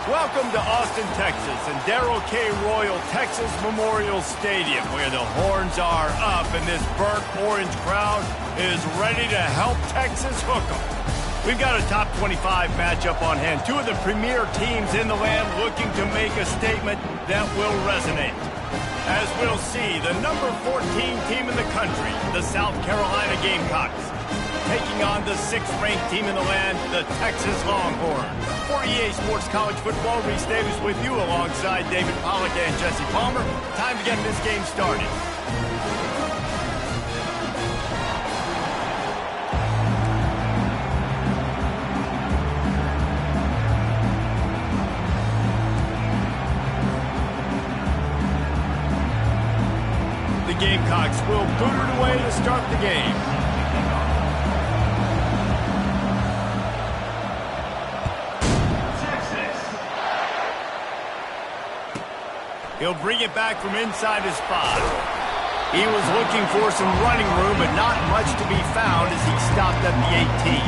Welcome to Austin, Texas, and Darrell K. Royal Texas Memorial Stadium, where the horns are up and this burnt orange crowd is ready to help Texas hook 'em. We've got a top 25 matchup on hand. Two of the premier teams in the land looking to make a statement that will resonate. As we'll see, the number 14 team in the country, the South Carolina Gamecocks, taking on the 6th-ranked team in the land, the Texas Longhorns. For EA Sports College Football, Reese Davis with you alongside David Pollack and Jesse Palmer. Time to get this game started. The Gamecocks will boot it away to start the game. He'll bring it back from inside his 5. He was looking for some running room, but not much to be found as he stopped at the 18.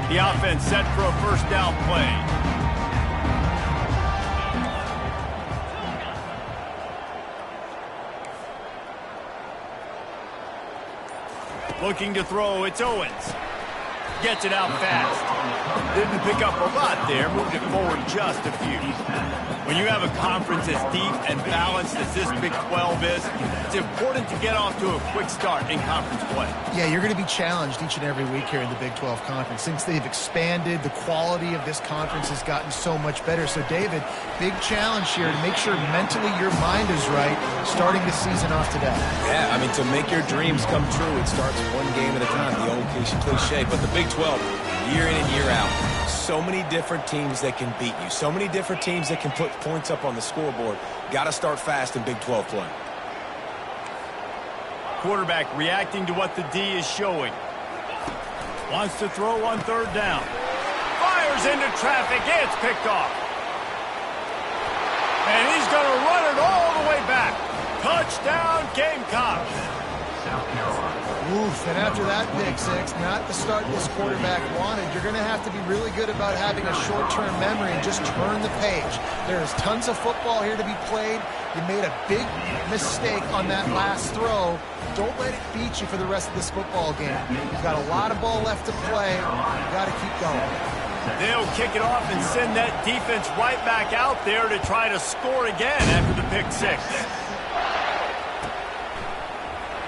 The offense set for a first down play. Looking to throw, it's Owens. Gets it out fast. Didn't pick up a lot there, moved it forward just a few. When you have a conference as deep and balanced as this Big 12 is, it's important to get off to a quick start in conference play. Yeah, you're going to be challenged each and every week here in the Big 12 Conference. Since they've expanded, the quality of this conference has gotten so much better. So, David, big challenge here to make sure mentally your mind is right starting the season off today. Yeah, I mean, to make your dreams come true, it starts one game at a time, the old cliche. But the Big 12, year in and year out, so many different teams that can beat you, so many different teams that can put points up on the scoreboard. Got to start fast in Big 12 play. Quarterback reacting to what the D is showing. Wants to throw on 3rd down. Fires into traffic. It's picked off. And he's going to run it all the way back. Touchdown, Gamecocks. Oof, and after that pick six, not the start this quarterback wanted. You're going to have to be really good about having a short-term memory and just turn the page. There's tons of football here to be played. You made a big mistake on that last throw. Don't let it beat you for the rest of this football game. You've got a lot of ball left to play. You've got to keep going. They'll kick it off and send that defense right back out there to try to score again after the pick six.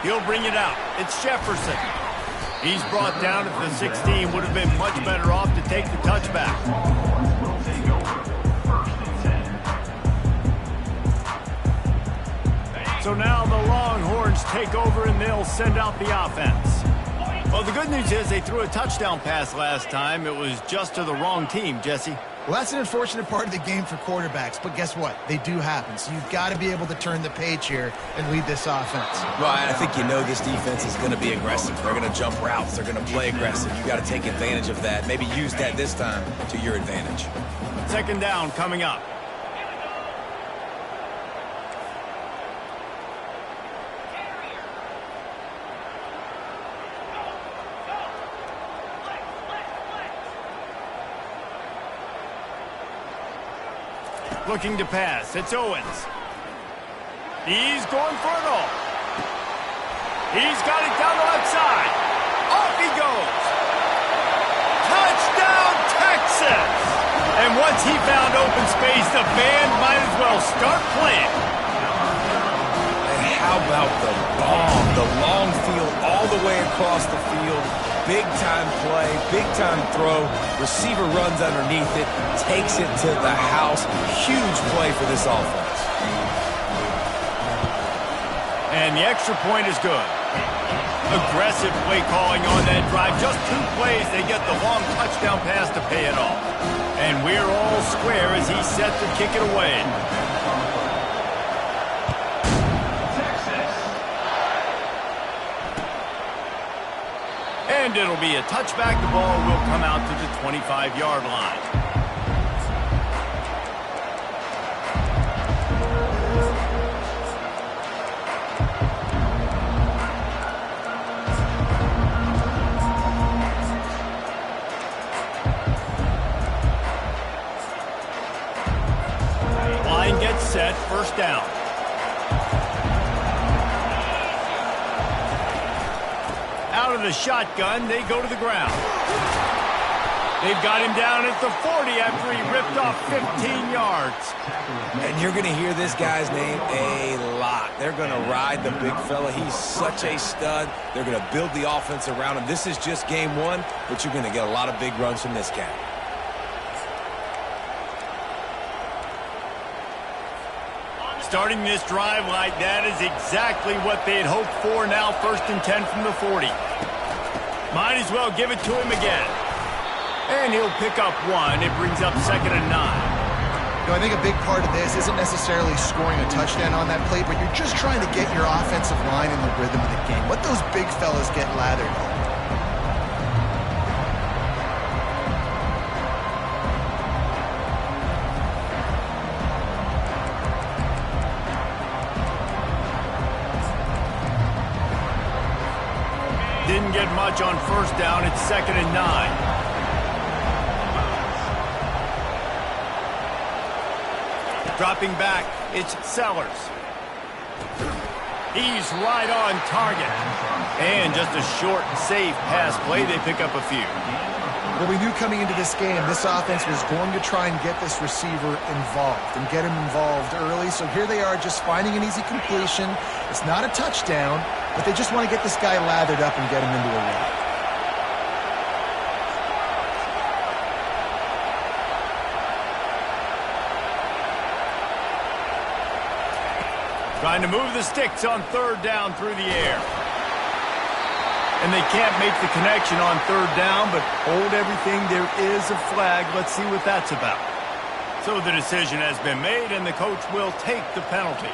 He'll bring it out. It's Jefferson. He's brought down at the 16. Would have been much better off to take the touchback. So now the Longhorns take over and they'll send out the offense. Well, the good news is they threw a touchdown pass last time. It was just to the wrong team, Jesse. Well, that's an unfortunate part of the game for quarterbacks, but guess what? They do happen. So you've got to be able to turn the page here and lead this offense. Well, I think you know this defense is going to be aggressive. They're going to jump routes. They're going to play aggressive. You got to take advantage of that. Maybe use that this time to your advantage. 2nd down coming up. Looking to pass. It's Owens. He's going for it all. He's got it down the left side. Off he goes. Touchdown, Texas! And once he found open space, the band might as well start playing. And how about the bomb? The long field all the way across the field. Big-time play, big-time throw. Receiver runs underneath it, takes it to the house. Huge play for this offense. And the extra point is good. Aggressive play calling on that drive. Just 2 plays, they get the long touchdown pass to pay it off. And we're all square as he's set to kick it away. And it'll be a touchback. The ball will come out to the 25-yard line. and get set, first down. Out of the shotgun, they go to the ground. They've got him down at the 40 after he ripped off 15 yards. And you're going to hear this guy's name a lot. They're going to ride the big fella. He's such a stud. They're going to build the offense around him. This is just game one, but you're going to get a lot of big runs from this guy. Starting this drive like that is exactly what they had hoped for. Now 1st and 10 from the 40. Might as well give it to him again. And he'll pick up one. It brings up 2nd and 9. You know, I think a big part of this isn't necessarily scoring a touchdown on that play, but you're just trying to get your offensive line in the rhythm of the game. Let those big fellas get lathered up. Didn't get much on 1st down. It's 2nd and 9. Dropping back, it's Sellers. He's right on target. And just a short, safe pass play. They pick up a few. Well, we knew coming into this game, this offense was going to try and get this receiver involved and get him involved early. So here they are just finding an easy completion. It's not a touchdown, but they just want to get this guy lathered up and get him into a run. Trying to move the sticks on 3rd down through the air. And they can't make the connection on 3rd down, but hold everything. There is a flag. Let's see what that's about. So the decision has been made, and the coach will take the penalty.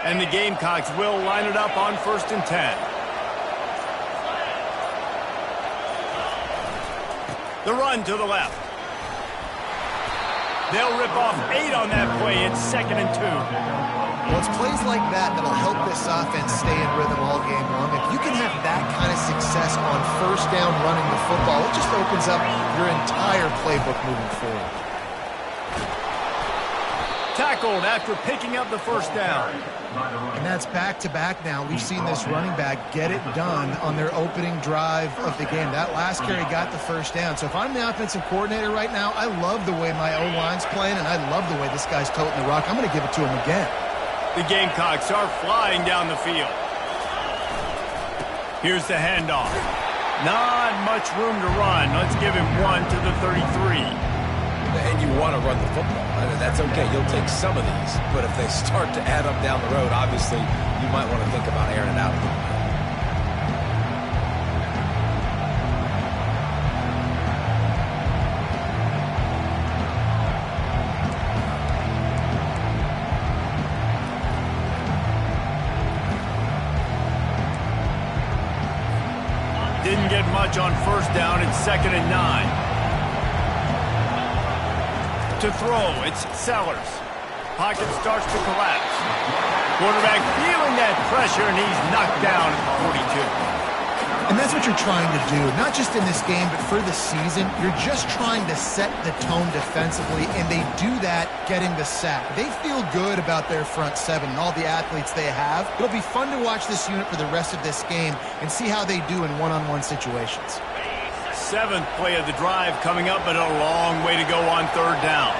And the Gamecocks will line it up on 1st and 10. The run to the left. They'll rip off 8 on that play. It's 2nd and 2. Well, it's plays like that that'll help this offense stay in rhythm all game long. If you can have that kind of success on 1st down running the football, it just opens up your entire playbook moving forward. Tackled after picking up the 1st down. And that's back-to-back now. We've seen this running back get it done on their opening drive of the game. That last carry got the 1st down. So if I'm the offensive coordinator right now, I love the way my O-line's playing, and I love the way this guy's toting the rock. I'm going to give it to him again. The Gamecocks are flying down the field. Here's the handoff. Not much room to run. Let's give him one to the 33. And you want to run the football. That's okay. You'll take some of these. But if they start to add up down the road, obviously, you might want to think about airing it out a little bit. Didn't get much on 1st down. It's 2nd and 9. To throw, it's Sellers. Pocket starts to collapse. Quarterback feeling that pressure, and he's knocked down at the 42. And that's what you're trying to do, not just in this game, but for the season. You're just trying to set the tone defensively, and they do that getting the sack. They feel good about their front seven and all the athletes they have. It'll be fun to watch this unit for the rest of this game and see how they do in one-on-one situations. 7th play of the drive coming up, but a long way to go on 3rd down.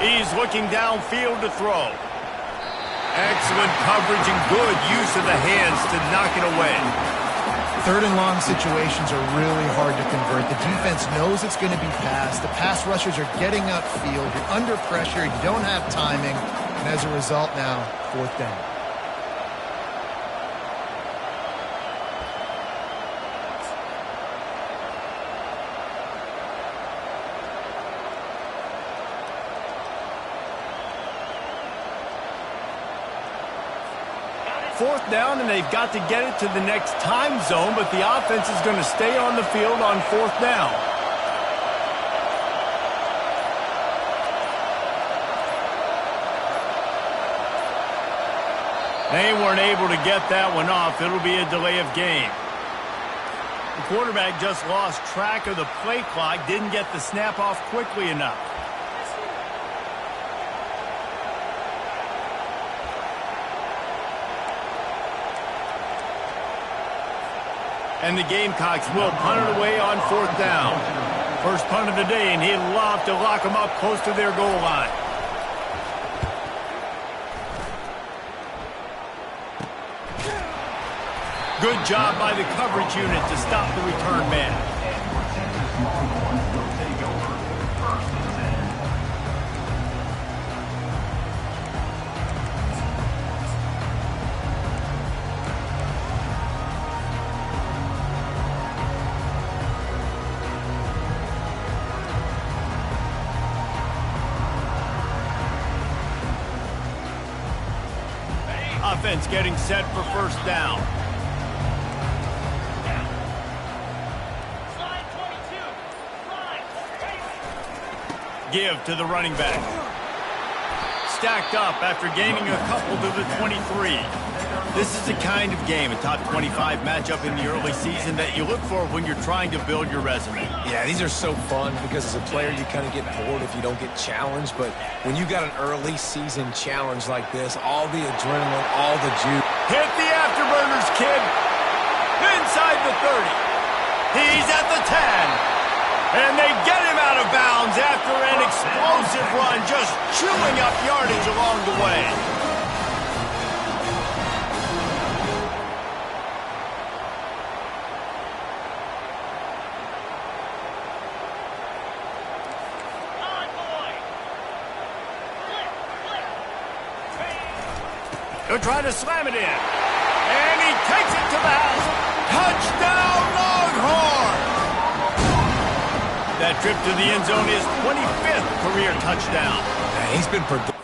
He's looking downfield to throw. Excellent coverage and good use of the hands to knock it away. 3rd and long situations are really hard to convert. The defense knows it's going to be passed. The pass rushers are getting upfield. You're under pressure. You don't have timing. And as a result now, 4th down. Fourth down, and they've got to get it to the next time zone, but the offense is going to stay on the field on 4th down. They weren't able to get that one off. It'll be a delay of game. The quarterback just lost track of the play clock, didn't get the snap off quickly enough. And the Gamecocks will punt it away on 4th down. First punt of the day, and he'd love to lock them up close to their goal line. Good job by the coverage unit to stop the return man. Offense getting set for 1st down. Give to the running back. Stacked up after gaining a couple to the 23. This is the kind of game, a top 25 matchup in the early season, that you look for when you're trying to build your resume. Yeah, these are so fun because as a player you kind of get bored if you don't get challenged, but when you got an early season challenge like this, all the adrenaline, all the juice. Hit the afterburners, kid. Inside the 30. He's at the 10. And they get him out of bounds after an explosive run, just chewing up yardage along the way. He'll try to slam it in. And he takes it to the house. Touchdown, Longhorn! That trip to the end zone is 25th career touchdown. Man, he's been productive.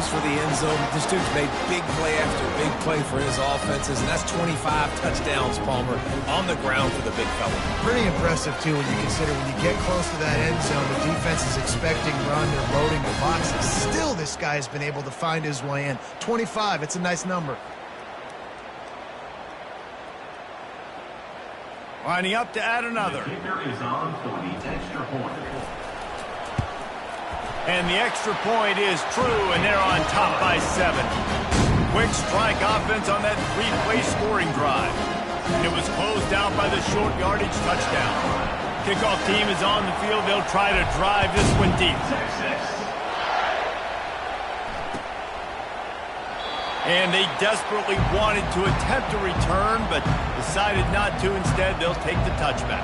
For the end zone. This dude's made big play after big play for his offenses, and that's 25 touchdowns, Palmer, on the ground for the big fella. Pretty impressive, too, when you consider when you get close to that end zone, the defense is expecting run, they're loading the boxes. Still, this guy has been able to find his way in. 25, it's a nice number. Lining up to add another. The kicker is on for the extra point. And the extra point is true, and they're on top by 7. Quick strike offense on that 3-play scoring drive. And it was closed out by the short yardage touchdown. Kickoff team is on the field. They'll try to drive this one deep. And they desperately wanted to attempt a return, but decided not to. Instead, they'll take the touchback.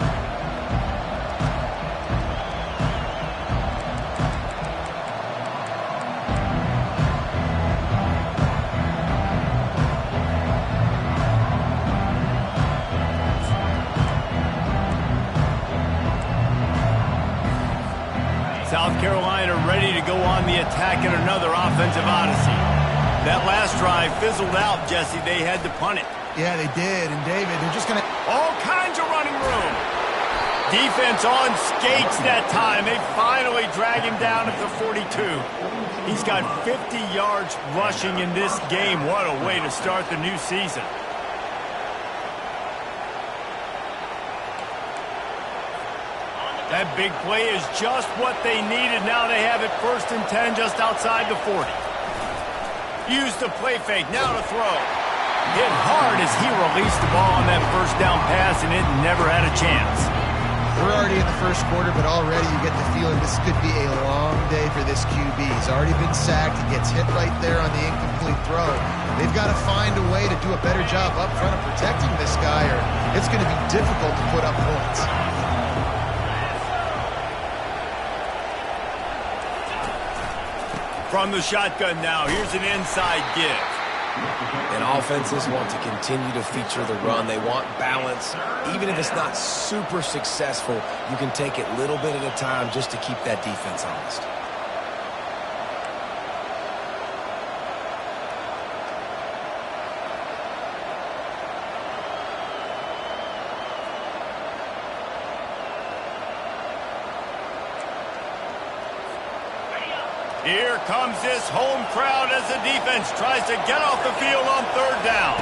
South Carolina ready to go on the attack in another offensive odyssey. That last drive fizzled out, Jesse. They had to punt it. Yeah, they did. And, David, they're just going to... All kinds of running room. Defense on skates that time. They finally drag him down at the 42. He's got 50 yards rushing in this game. What a way to start the new season. That big play is just what they needed. Now they have it 1st and 10 just outside the 40. Used the play fake, now to throw. Hit hard as he released the ball on that 1st down pass, and it never had a chance. We're already in the 1st quarter, but already you get the feeling this could be a long day for this QB. He's already been sacked. He gets hit right there on the incomplete throw. They've got to find a way to do a better job up front of protecting this guy, or it's going to be difficult to put up points. From the shotgun now, here's an inside give. And offenses want to continue to feature the run. They want balance. Even if it's not super successful, you can take it little bit at a time just to keep that defense honest. Here comes this home crowd as the defense tries to get off the field on third down.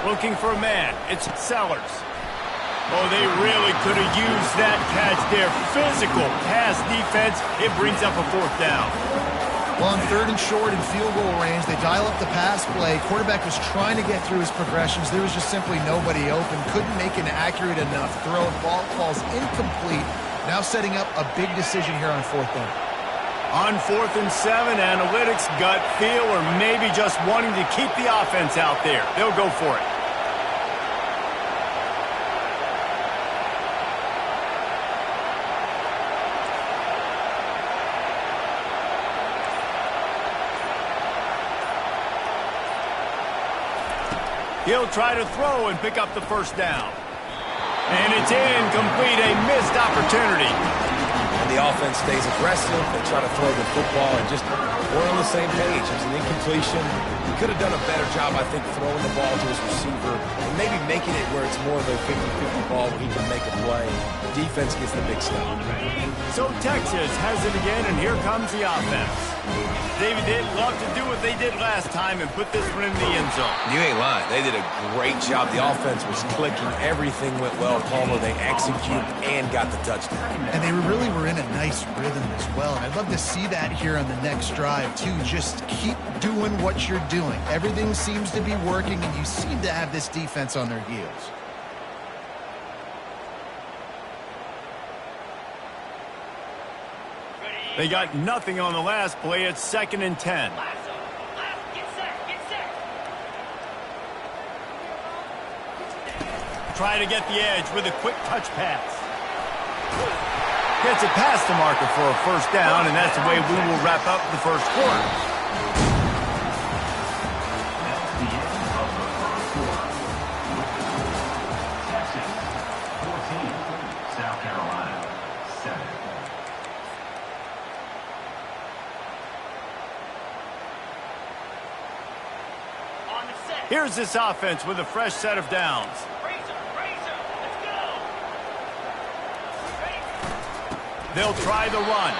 Looking for a man. It's Sellers. Oh, they really could have used that catch there. Physical pass defense. It brings up a fourth down. Well, on third and short and field goal range, they dial up the pass play. Quarterback was trying to get through his progressions. There was just simply nobody open. Couldn't make an accurate enough throw. Ball falls incomplete. Now setting up a big decision here on fourth down. On 4th and 7, analytics, gut feel, or maybe just wanting to keep the offense out there. They'll go for it. He'll try to throw and pick up the first down. And it's incomplete, a missed opportunity. The offense stays aggressive. They try to throw the football and just we're on the same page. It was an incompletion. He could have done a better job, I think, throwing the ball to his receiver and maybe making it where it's more of a 50-50 ball where he can make a play. The defense gets the big stop. So Texas has it again, and here comes the offense. David, they'd love to do what they did last time and put this one in the end zone. You ain't lying. They did a great job. The offense was clicking. Everything went well. Palmer, they executed and got the touchdown. And they really were in a nice rhythm as well. And I'd love to see that here on the next drive, too. Just keep doing what you're doing. Everything seems to be working, and you seem to have this defense on their heels. They got nothing on the last play. It's 2nd and 10. Try to get the edge with a quick touch pass. Gets it past the marker for a first down, and that's the way we will wrap up the first quarter. Here's this offense with a fresh set of downs. They'll try the run.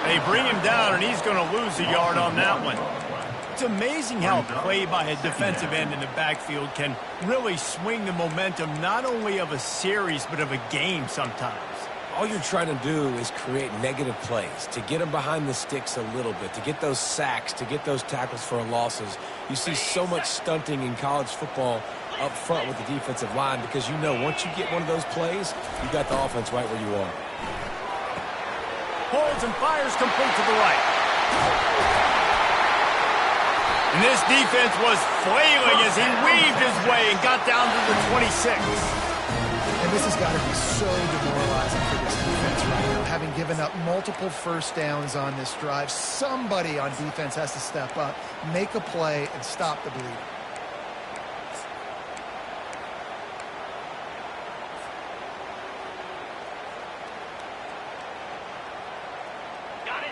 They bring him down, and he's going to lose a yard on that one. It's amazing how a play by a defensive end in the backfield can really swing the momentum not only of a series but of a game sometimes. All you're trying to do is create negative plays, to get them behind the sticks a little bit, to get those sacks, to get those tackles for losses. You see so much stunting in college football up front with the defensive line because you know once you get one of those plays, you got the offense right where you are. Holds and fires complete to the right. And this defense was flailing as he weaved his way and got down to the 26. And this has got to be so demoralizing for this defense right now. Having given up multiple first downs on this drive, somebody on defense has to step up, make a play, and stop the bleeding.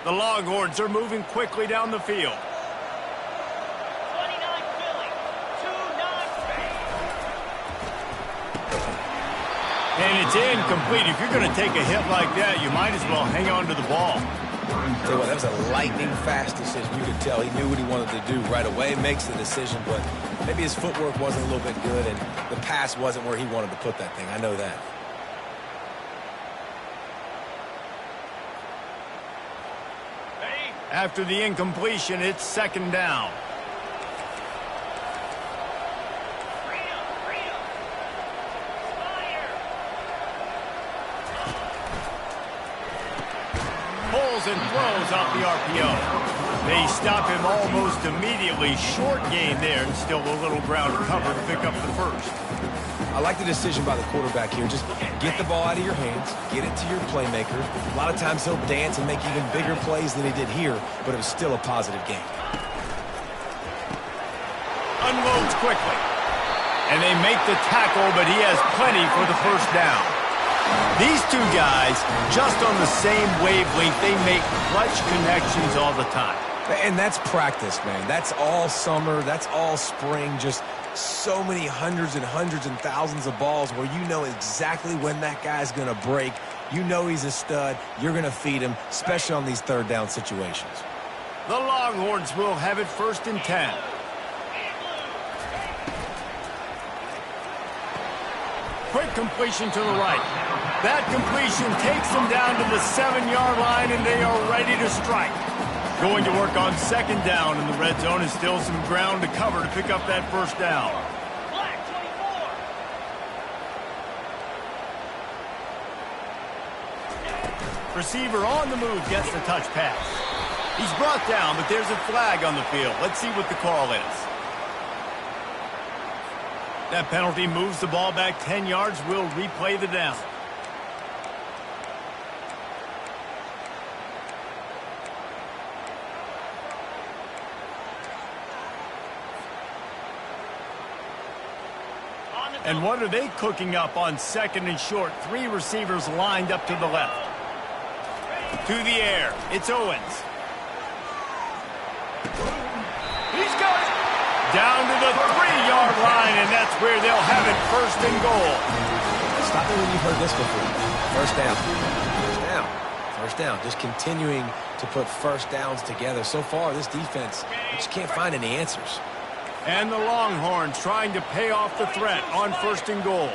The Longhorns are moving quickly down the field. And it's incomplete. If you're going to take a hit like that, you might as well hang on to the ball. Tell you what, that was a lightning-fast decision. You could tell he knew what he wanted to do right away, makes the decision, but maybe his footwork wasn't a little bit good, and the pass wasn't where he wanted to put that thing. I know that. After the incompletion, it's 2nd down. Pulls and throws off the RPO. They stop him almost immediately. Short gain there, and still a little ground to cover to pick up the first. I like the decision by the quarterback here. Just get the ball out of your hands, get it to your playmaker. A lot of times he'll dance and make even bigger plays than he did here, but it was still a positive game. Unloads quickly. And they make the tackle, but he has plenty for the first down. These two guys, just on the same wavelength, they make clutch connections all the time. And that's practice, man. That's all summer. That's all spring. Just so many hundreds and thousands of balls where you know exactly when that guy's going to break. You know he's a stud. You're going to feed him, especially on these third down situations. The Longhorns will have it 1st and 10. Quick completion to the right. That completion takes them down to the 7-yard line, and they are ready to strike. Going to work on 2nd down in the red zone, and still some ground to cover to pick up that first down. Receiver on the move gets the touch pass. He's brought down, but there's a flag on the field. Let's see what the call is. That penalty moves the ball back 10 yards. We'll replay the down. And what are they cooking up on 2nd and short? 3 receivers lined up to the left. To the air. It's Owens. He's got it. Down to the 3-yard line, and that's where they'll have it 1st and goal. Stop it when you've heard this before. First down. First down. First down. Just continuing to put first downs together. So far, this defense, you just can't find any answers. And the Longhorns trying to pay off the threat on 1st and goal.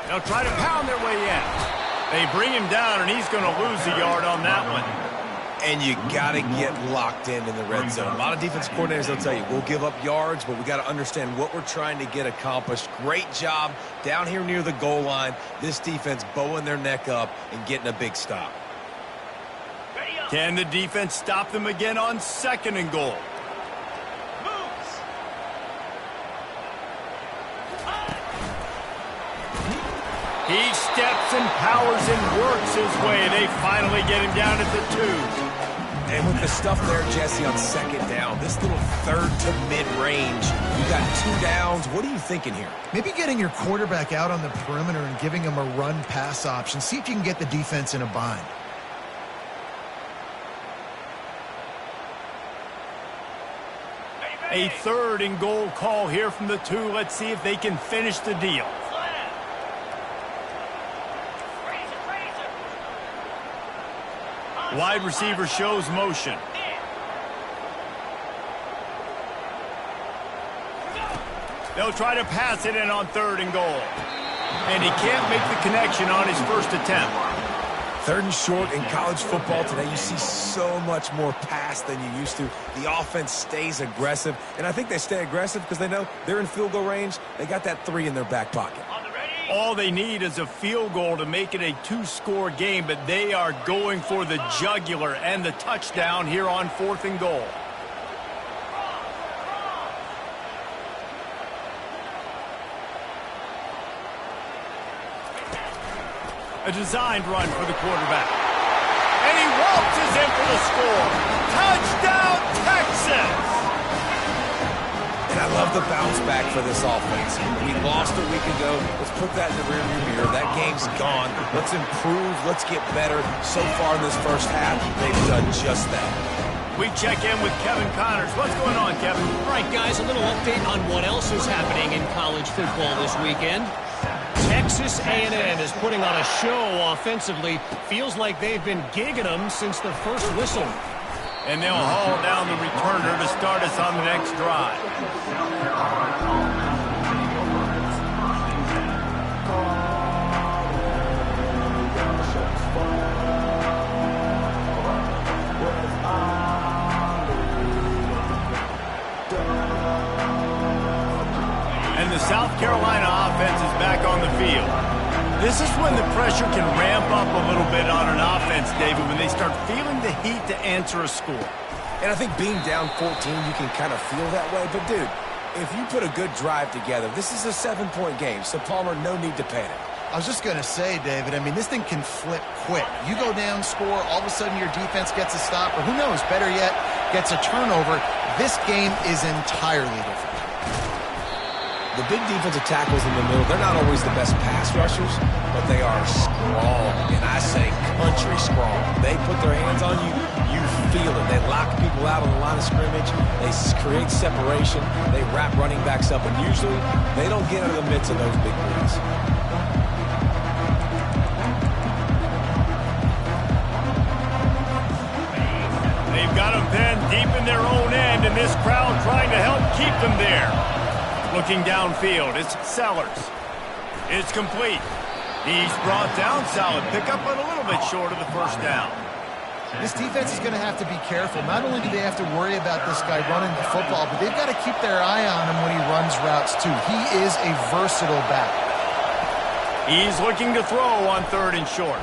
They'll try to pound their way in. They bring him down, and he's going to lose a yard on that one. And you got to get locked in the red zone. A lot of defense coordinators, they'll tell you, we'll give up yards, but we got to understand what we're trying to get accomplished. Great job down here near the goal line. This defense bowing their neck up and getting a big stop. Can the defense stop them again on 2nd and goal? He steps and powers and works his way. They finally get him down at the 2. And with the stuff there, Jesse, on 2nd down, this little 3rd to mid-range, you got 2 downs. What are you thinking here? Maybe getting your quarterback out on the perimeter and giving him a run-pass option. See if you can get the defense in a bind. A 3rd and goal call here from the 2. Let's see if they can finish the deal. Wide receiver shows motion. They'll try to pass it in on 3rd and goal. And he can't make the connection on his first attempt. 3rd and short in college football today, you see so much more pass than you used to. The offense stays aggressive, and I think they stay aggressive because they know they're in field goal range. They got that 3 in their back pocket. All they need is a field goal to make it a 2-score game, but they are going for the jugular and the touchdown here on 4th and goal. A designed run for the quarterback. And he waltzes in for the score. Touchdown, Texas! And I love the bounce back for this offense. We lost a week ago. Let's put that in the rearview mirror. That game's gone. Let's improve. Let's get better. So far in this first half, they've done just that. We check in with Kevin Connors. What's going on, Kevin? All right, guys, a little update on what else is happening in college football this weekend. Texas A&M is putting on a show offensively. Feels like they've been gigging them since the first whistle. And they'll haul down the returner to start us on the next drive. And the South Carolina offense is back on the field. This is when the pressure can ramp up a little bit on an offense, David, when they start feeling the heat to answer a score. And I think being down 14, you can kind of feel that way. But, dude, if you put a good drive together, this is a 7-point game. So, Palmer, no need to panic. I was just going to say, David, I mean, this thing can flip quick. You go down, score, all of a sudden your defense gets a stop, or who knows, better yet, gets a turnover. This game is entirely different. The big defensive tackles in the middle, they're not always the best pass rushers, but they are strong, and I say country strong. They put their hands on you, you feel it. They lock people out on the line of scrimmage. They create separation. They wrap running backs up, and usually they don't get into the midst of those big plays. They've got them pinned deep in their own end, and this crowd trying to help keep them there. Looking downfield, it's Sellers. It's complete. He's brought down. Solid pickup, but a little bit short of the first down. This defense is going to have to be careful. Not only do they have to worry about this guy running the football, but they've got to keep their eye on him when he runs routes, too. He is a versatile back. He's looking to throw on 3rd and short.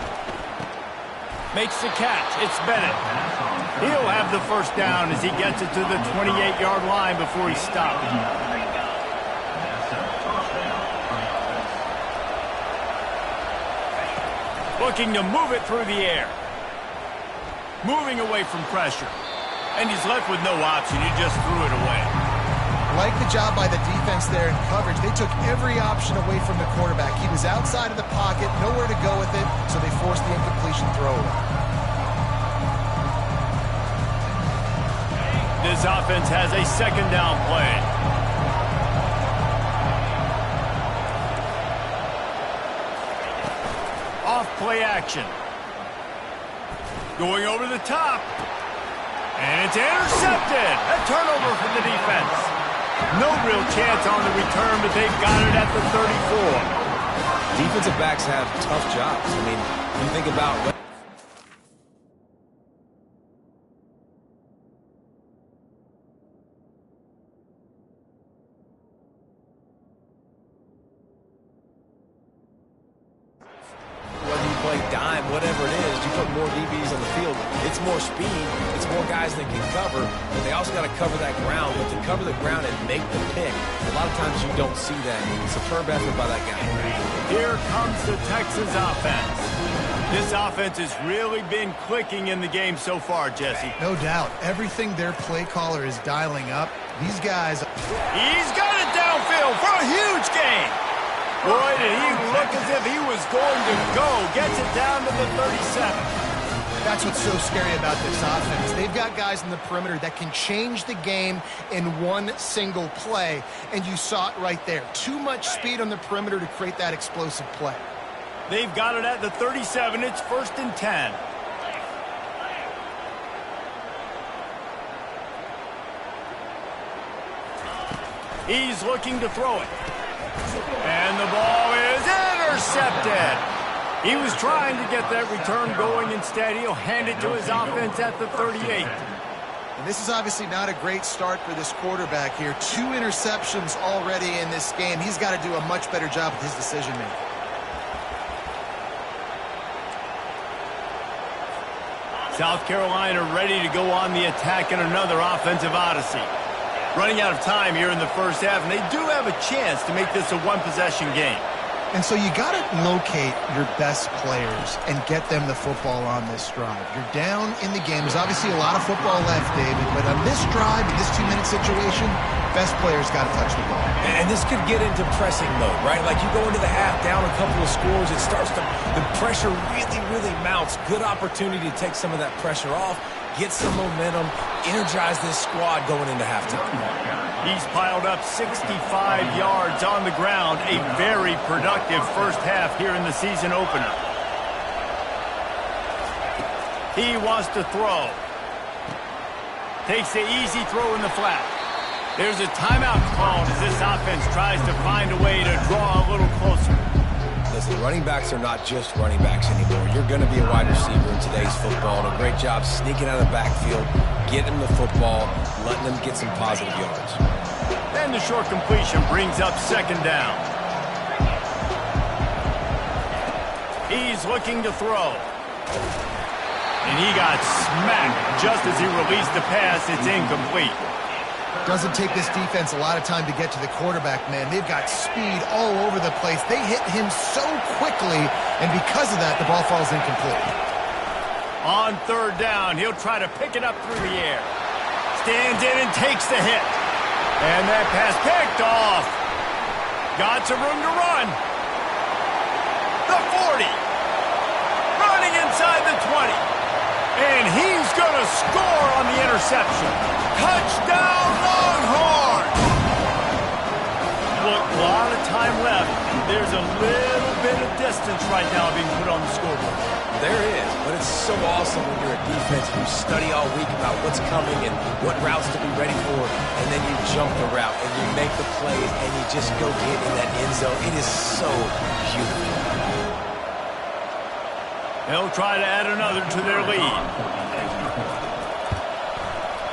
Makes the catch. It's Bennett. He'll have the first down as he gets it to the 28-yard line before he stops. Looking to move it through the air. Moving away from pressure. And he's left with no option. He just threw it away. Like the job by the defense there in coverage. They took every option away from the quarterback. He was outside of the pocket, nowhere to go with it, so they forced the incompletion throw away. This offense has a 2nd down play. Off play action. Going over the top. And it's intercepted. A turnover for the defense. No real chance on the return, but they've got it at the 34. Defensive backs have tough jobs. I mean, you think about whether you play dime, whatever it is, you put more DBs on the field. It's more speed. It's more guys that can cover, but they also got to cover that ground. But to cover the ground and make the pick, a lot of times you don't see that. Superb effort by that guy. Here comes the Texas offense. This offense has really been clicking in the game so far, Jesse. No doubt. Everything their play caller is dialing up, these guys... He's got it downfield for a huge gain. Boy, did he look as if he was going to go. Gets it down to the 37. That's what's so scary about this offense. They've got guys in the perimeter that can change the game in one single play, and you saw it right there. Too much speed on the perimeter to create that explosive play. They've got it at the 37. It's 1st and 10. He's looking to throw it. And the ball is intercepted. He was trying to get that return going. Instead, he'll hand it to his offense at the 38. And this is obviously not a great start for this quarterback here. 2 interceptions already in this game. He's got to do a much better job with his decision-making. South Carolina ready to go on the attack in another offensive odyssey. Running out of time here in the first half, and they do have a chance to make this a one-possession game. And so you got to locate your best players and get them the football on this drive. You're down in the game. There's obviously a lot of football left, David, but on this drive, in this 2-minute situation, best players got to touch the ball. And this could get into pressing mode, right? Like you go into the half down a couple of scores, it starts to, the pressure really, really mounts. Good opportunity to take some of that pressure off, get some momentum, energize this squad going into halftime. He's piled up 65 yards on the ground. A very productive first half here in the season opener. He wants to throw. Takes the easy throw in the flat. There's a timeout called as this offense tries to find a way to draw a little closer. Listen, running backs are not just running backs anymore. You're going to be a wide receiver in today's football. And a great job sneaking out of the backfield, getting them the football, letting them get some positive yards. And the short completion brings up 2nd down. He's looking to throw. And he got smacked just as he released the pass. It's incomplete. Doesn't take this defense a lot of time to get to the quarterback, man. They've got speed all over the place. They hit him so quickly, and because of that, the ball falls incomplete. On third down, he'll try to pick it up through the air. Stands in and takes the hit. And that pass picked off. Got some room to run. The 40. Running inside the 20. And he's going to score on the interception. Touchdown, Longhorns! Look, a lot of time left. There's a little bit of distance right now being put on the scoreboard. There is, but it's so awesome when you're a defense and you study all week about what's coming and what routes to be ready for, and then you jump the route and you make the plays and you just go get in that end zone. It is so beautiful. They'll try to add another to their lead.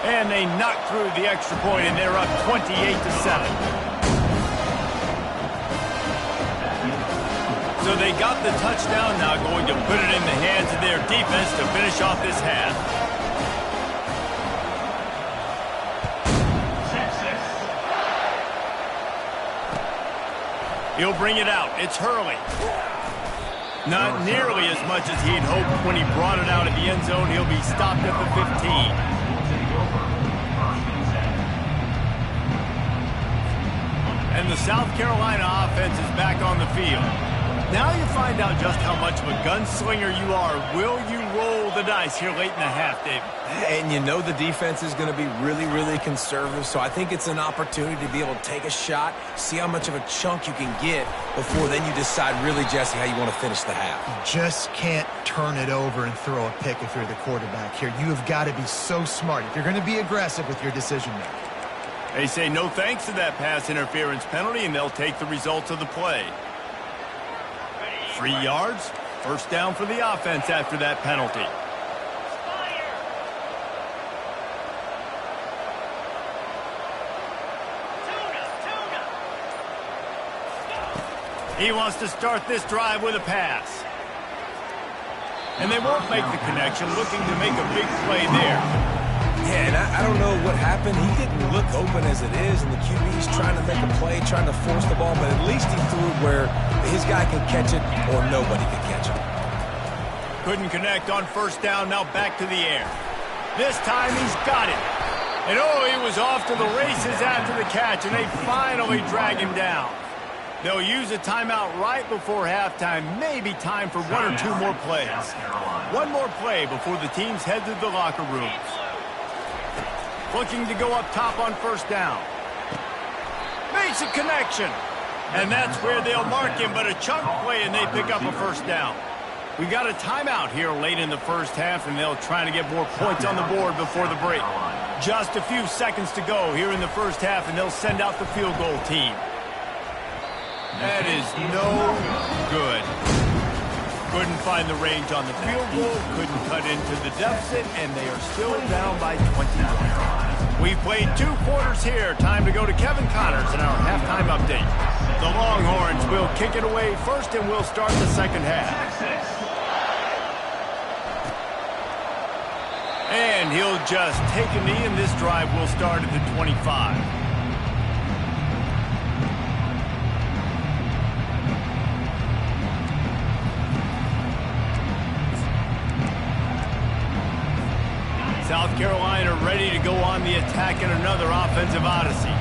And they knock through the extra point, and they're up 28-7. So they got the touchdown, now going to put it in the hands of their defense to finish off this half. He'll bring it out. It's Hurley. Not nearly as much as he'd hoped when he brought it out of the end zone. He'll be stopped at the 15. And the South Carolina offense is back on the field. Now you find out just how much of a gunslinger you are. Will you roll the dice here late in the half, David? And you know the defense is going to be really, really conservative, so I think it's an opportunity to be able to take a shot, see how much of a chunk you can get before then you decide really, Jesse, how you want to finish the half. You just can't turn it over and throw a pick if you're the quarterback here. You have got to be so smart if you're going to be aggressive with your decision-making. They say no thanks to that pass interference penalty, and they'll take the results of the play. 3 yards, first down for the offense after that penalty. He wants to start this drive with a pass. And they won't make the connection, looking to make a big play there. Yeah, and I don't know what happened. He didn't look open as it is, and the QB's trying to make a play, trying to force the ball, but at least he threw it where his guy can catch it or nobody can catch it. Couldn't connect on first down, now back to the air. This time he's got it. And oh, he was off to the races after the catch, and they finally drag him down. They'll use a timeout right before halftime, maybe time for 1 or 2 more plays. One more play before the teams head to the locker rooms. Looking to go up top on first down. Makes a connection. And that's where they'll mark him, but a chunk play and they pick up a first down. We got a timeout here late in the first half, and they'll try to get more points on the board before the break. Just a few seconds to go here in the first half, and they'll send out the field goal team. That is no good. Couldn't find the range on the field goal, couldn't cut into the deficit, and they are still down by 21. We've played 2 quarters here. Time to go to Kevin Connors in our halftime update. The Longhorns will kick it away first, and we'll start the second half. And he'll just take a knee, and this drive will start at the 25. South Carolina ready to go on the attack in another offensive odyssey.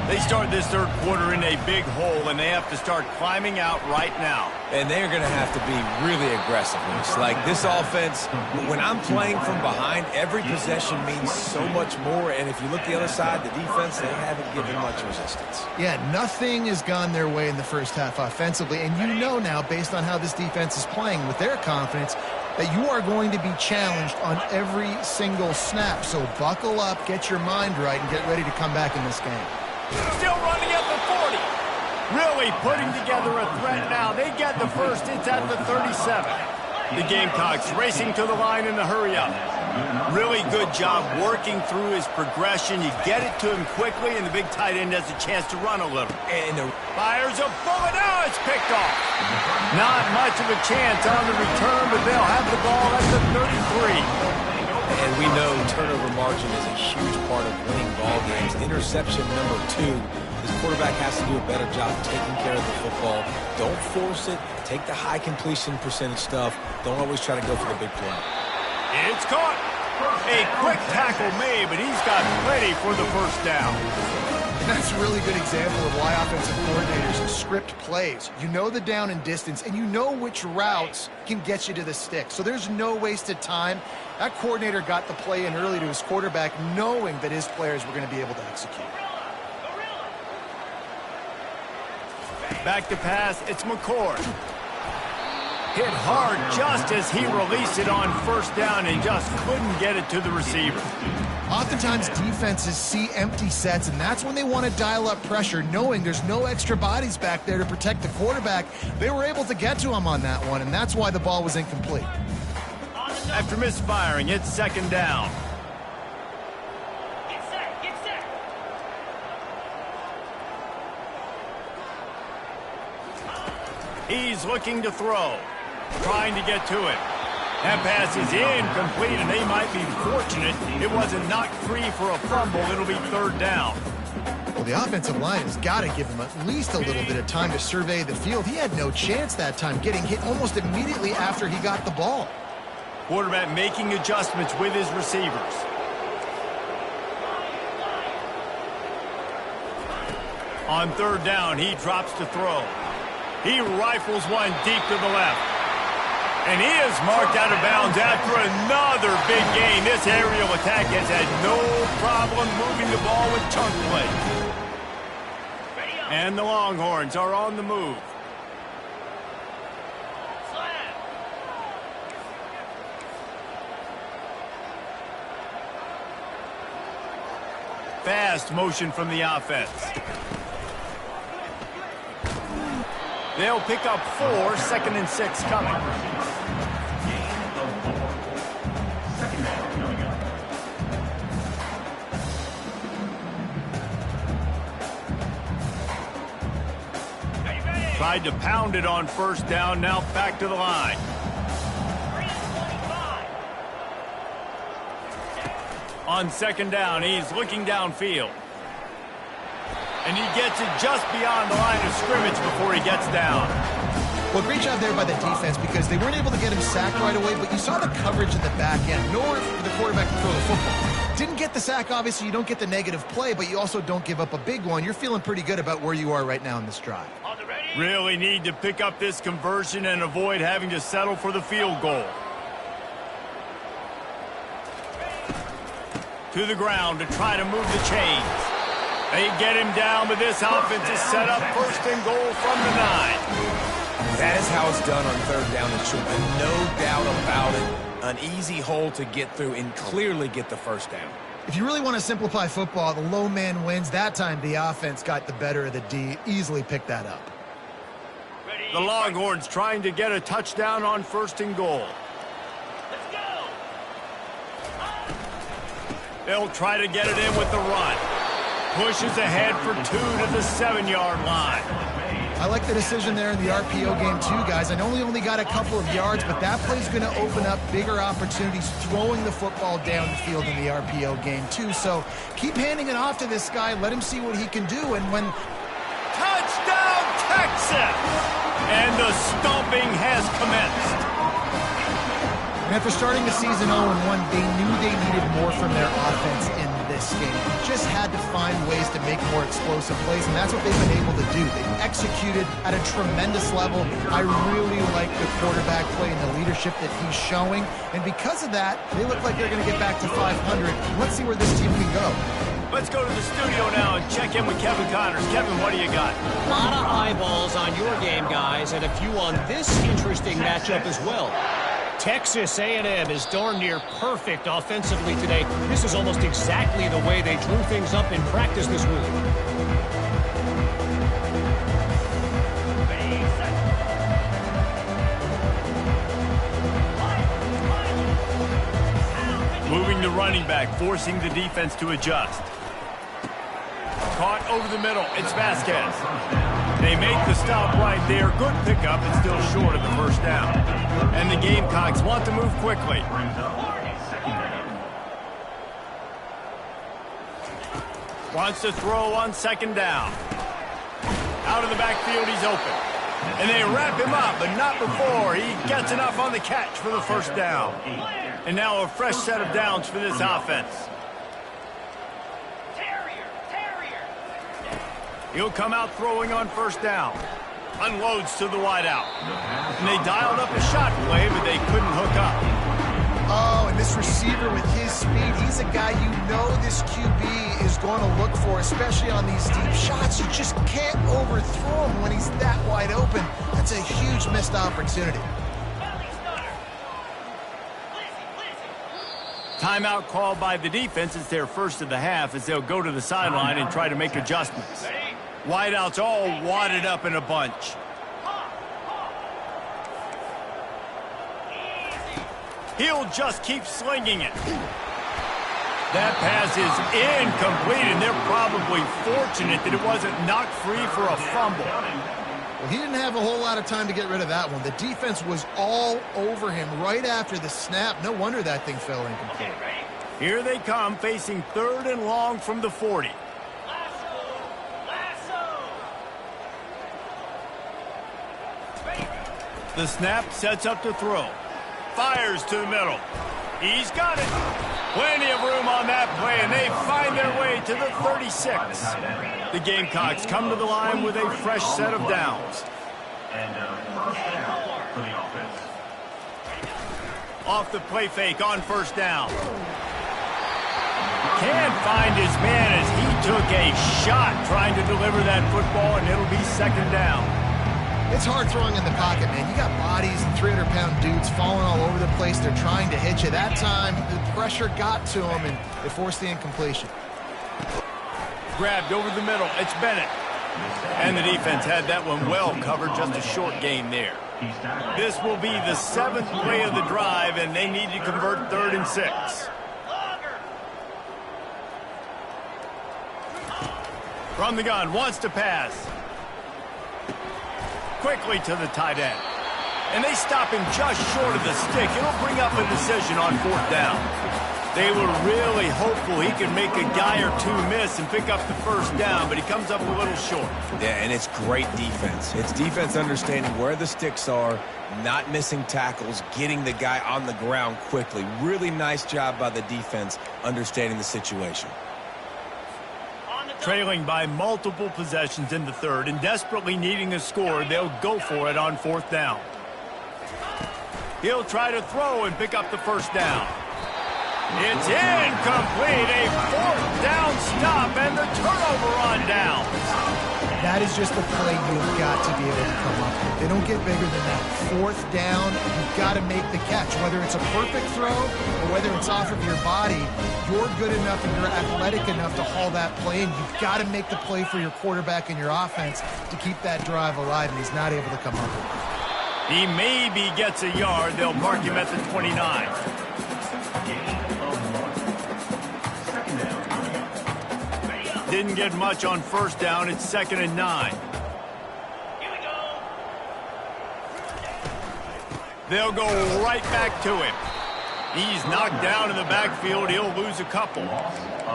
They start this third quarter in a big hole, and they have to start climbing out right now. And they're going to have to be really aggressive. It's like this offense, when I'm playing from behind, every possession means so much more. And if you look the other side, the defense, they haven't given much resistance. Yeah, nothing has gone their way in the first half offensively. And you know now, based on how this defense is playing with their confidence, that you are going to be challenged on every single snap. So buckle up, get your mind right, and get ready to come back in this game. Still running at the 40. Really putting together a threat now. They get the first. It's at the 37. The Gamecocks racing to the line in the hurry-up. Really good job working through his progression. You get it to him quickly, and the big tight end has a chance to run a little. And fires a bullet. Now it's picked off. Not much of a chance on the return, but they'll have the ball at the 33. And we know turnover margin is a huge part of winning ball games. Interception number 2. This quarterback has to do a better job taking care of the football. Don't force it. Take the high completion percentage stuff. Don't always try to go for the big play. It's caught. A quick tackle made, but he's got plenty for the first down. That's a really good example of why offensive coordinators script plays. You know the down and distance, and you know which routes can get you to the stick. So there's no wasted time. That coordinator got the play in early to his quarterback, knowing that his players were going to be able to execute. Back to pass, it's McCord. Hit hard just as he released it on first down and just couldn't get it to the receiver. Oftentimes defenses see empty sets, and that's when they want to dial up pressure, knowing there's no extra bodies back there to protect the quarterback. They were able to get to him on that one, and that's why the ball was incomplete. After misfiring, it's second down. Get set, get set. He's looking to throw, trying to get to it. That pass is incomplete, and they might be fortunate it wasn't knocked free for a fumble. It'll be third down. Well, the offensive line has got to give him at least a little bit of time to survey the field. He had no chance that time, getting hit almost immediately after he got the ball. Quarterback making adjustments with his receivers. On third down, he drops to throw. He rifles one deep to the left. And he is marked out of bounds after another big gain. This aerial attack has had no problem moving the ball with chunk play. And the Longhorns are on the move. Fast motion from the offense. They'll pick up 4, 2nd and 6 coming. Tried to pound it on first down, now back to the line. On second down, he's looking downfield. And he gets it just beyond the line of scrimmage before he gets down. Well, great job there by the defense because they weren't able to get him sacked right away, but you saw the coverage in the back end. Nowhere for the quarterback to throw the football. Didn't get the sack, obviously. You don't get the negative play, but you also don't give up a big one. You're feeling pretty good about where you are right now in this drive. Really need to pick up this conversion and avoid having to settle for the field goal. To the ground to try to move the chains. They get him down, but this offense is set up first and goal from the 9. That is how it's done on third down and short. No doubt about it. An easy hole to get through and clearly get the first down. If you really want to simplify football, the low man wins. That time the offense got the better of the D. Easily picked that up. The Longhorns trying to get a touchdown on first and goal. They'll try to get it in with the run. Pushes ahead for 2 to the 7-yard line. I like the decision there in the RPO game too, guys. I know he only got a couple of yards, but that play's going to open up bigger opportunities throwing the football down the field in the RPO game too. So keep handing it off to this guy. Let him see what he can do. And when... Touchdown, Texas! And the stomping has commenced. And after starting the season 0-1, they knew they needed more from their offense in this game. They just had to find ways to make more explosive plays, and that's what they've been able to do. They've executed at a tremendous level. I really like the quarterback play and the leadership that he's showing. And because of that, they look like they're going to get back to 500. Let's see where this team can go. Let's go to the studio now and check in with Kevin Connors. Kevin, what do you got? A lot of eyeballs on your game, guys, and a few on this interesting matchup as well. Texas A&M is darn near perfect offensively today. This is almost exactly the way they drew things up in practice this week. Moving the running back, forcing the defense to adjust. Caught over the middle. It's Vasquez. They make the stop right there. Good pickup and still short of the first down. And the Gamecocks want to move quickly. Wants to throw on second down. Out of the backfield, he's open. And they wrap him up, but not before he gets enough on the catch for the first down. And now a fresh set of downs for this offense. He'll come out throwing on first down. Unloads to the wideout. And they dialed up a shot play, but they couldn't hook up. Oh, and this receiver with his speed, he's a guy you know this QB is going to look for, especially on these deep shots. You just can't overthrow him when he's that wide open. That's a huge missed opportunity. Timeout called by the defense. It's their first of the half as they'll go to the sideline and try to make adjustments. Wideouts all wadded up in a bunch. He'll just keep slinging it. That pass is incomplete, and they're probably fortunate that it wasn't knocked free for a fumble. Well, he didn't have a whole lot of time to get rid of that one. The defense was all over him right after the snap. No wonder that thing fell incomplete. Here they come, facing third and long from the 40. The snap sets up to throw. Fires to the middle. He's got it. Plenty of room on that play, and they find their way to the 36. The Gamecocks come to the line with a fresh set of downs. Off the play fake on first down. Can't find his man as he took a shot trying to deliver that football, and it'll be second down. It's hard throwing in the pocket, man. You got bodies and 300-pound dudes falling all over the place. They're trying to hit you. That time, the pressure got to them, and it forced the incompletion. Grabbed over the middle. It's Bennett. And the defense had that one well covered. Just a short gain there. This will be the 7th play of the drive, and they need to convert 3rd and 6. From the gun, wants to pass. Quickly to the tight end. And they stop him just short of the stick. It'll bring up a decision on 4th down. They were really hopeful he could make a guy or two miss and pick up the first down, but he comes up a little short. Yeah, and it's great defense. It's defense understanding where the sticks are, not missing tackles, getting the guy on the ground quickly. Really nice job by the defense understanding the situation. Trailing by multiple possessions in the 3rd and desperately needing a score, they'll go for it on 4th down. He'll try to throw and pick up the first down. It's incomplete. A 4th down stop and the turnover on downs. That is just the play you've got to be able to come up with. They don't get bigger than that. 4th down, you've got to make the catch. Whether it's a perfect throw or whether it's off of your body, you're good enough and you're athletic enough to haul that play, and you've got to make the play for your quarterback and your offense to keep that drive alive, and he's not able to come up with it. He maybe gets a yard. They'll mark him at the 29. Didn't get much on first down. It's 2nd and 9. They'll go right back to him. He's knocked down in the backfield. He'll lose a couple.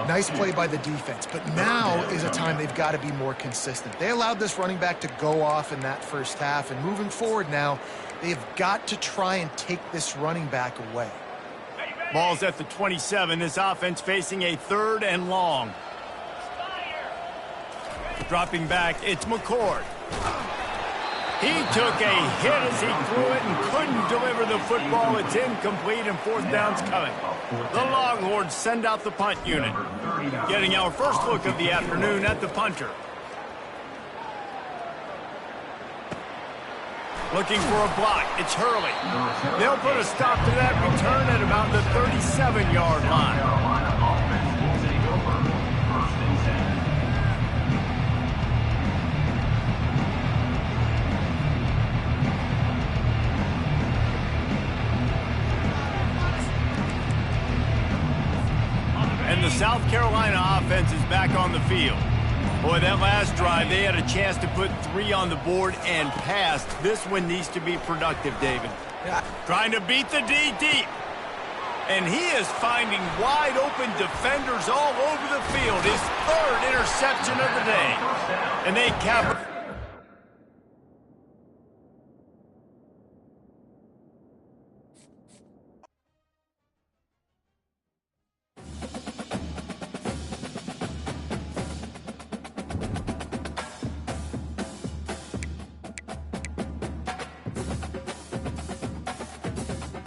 Nice play by the defense, but now is a time they've got to be more consistent. They allowed this running back to go off in that first half, and moving forward now, they've got to try and take this running back away. Ball's at the 27. This offense facing a 3rd and long. Dropping back, it's McCord. He took a hit as he threw it and couldn't deliver the football. It's incomplete and 4th down's coming. The Longhorns send out the punt unit. Getting our first look of the afternoon at the punter. Looking for a block. It's Hurley. They'll put a stop to that return at about the 37-yard line. And the South Carolina offense is back on the field. Boy, that last drive, they had a chance to put 3 on the board and passed. This one needs to be productive, David. Yeah. Trying to beat the D deep. And he is finding wide-open defenders all over the field. His 3rd interception of the day. And they cap